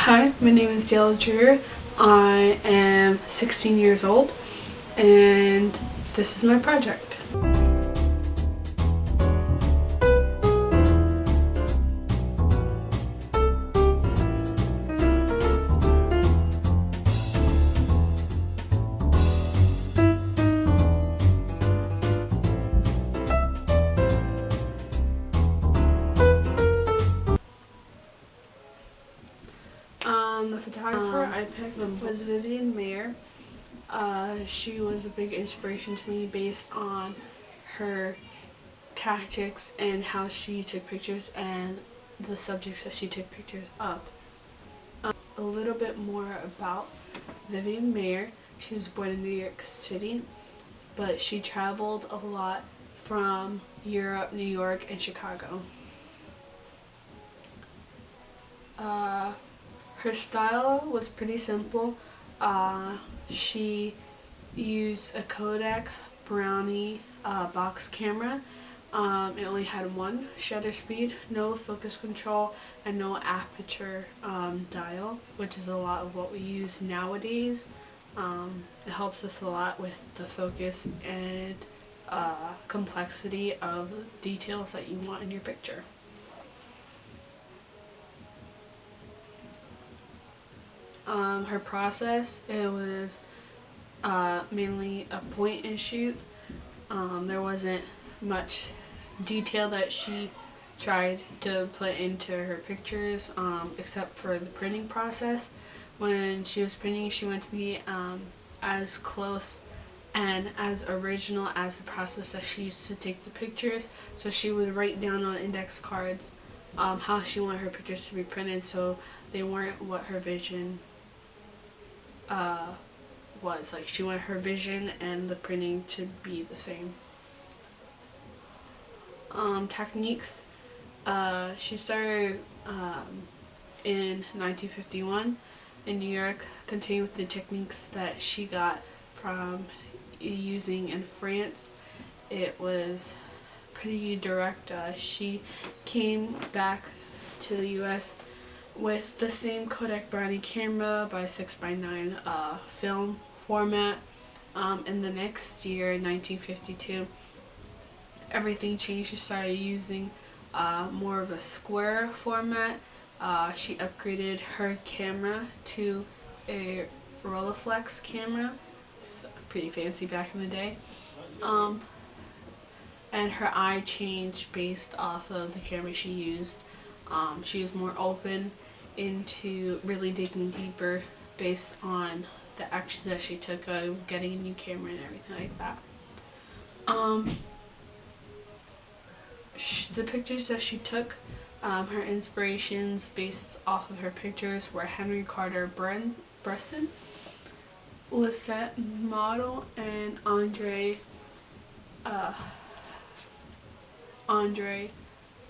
Hi, my name is Dreher. I am 16 years old and this is my project. The photographer I picked was Vivian Maier. She was a big inspiration to me based on her tactics and how she took pictures and the subjects that she took pictures of. A little bit more about Vivian Maier. She was born in New York City, but she traveled a lot from Europe, New York, and Chicago. Her style was pretty simple. She used a Kodak Brownie box camera. It only had one shutter speed, no focus control, and no aperture dial, which is a lot of what we use nowadays. It helps us a lot with the focus and complexity of details that you want in your picture. Her process, it was mainly a point and shoot. There wasn't much detail that she tried to put into her pictures, except for the printing process. When she was printing, she wanted to be as close and as original as the process that she used to take the pictures. So she would write down on index cards how she wanted her pictures to be printed, so they weren't what her vision was. Like, she wanted her vision and the printing to be the same. Techniques. She started in 1951 in New York, continued with the techniques that she got from using in France. It was pretty direct. She came back to the US with the same Kodak Brownie camera by 6x9 film format. In the next year, 1952, everything changed. She started using more of a square format. She upgraded her camera to a Rolleiflex camera. It's pretty fancy back in the day. And her eye changed based off of the camera she used. She was more open into really digging deeper based on the action that she took of getting a new camera and everything like that. The pictures that she took, her inspirations based off of her pictures were Henry Carter Bresson, Lisette Model, and Andre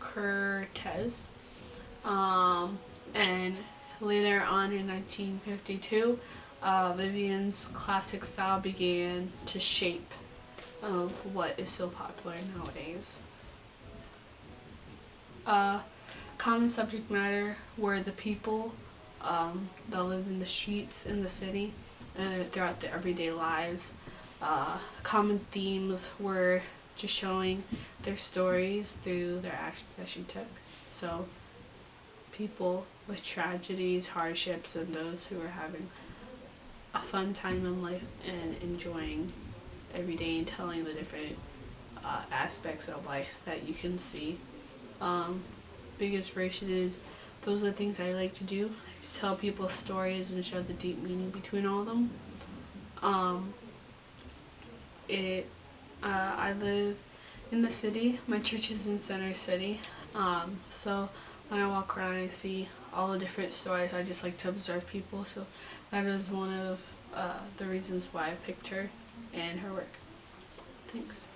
Cortez. And later on in 1952, Vivian's classic style began to shape of what is so popular nowadays. Common subject matter were the people that lived in the streets in the city throughout their everyday lives. Common themes were just showing their stories through their actions that she took. So people with tragedies, hardships, and those who are having a fun time in life and enjoying every day and telling the different aspects of life that you can see. Big inspiration is, those are the things I like to do. I like to tell people stories and show the deep meaning between all of them. I live in the city. My church is in Center City. So when I walk around, I see all the different stories. I just like to observe people. So that is one of the reasons why I picked her and her work. Thanks.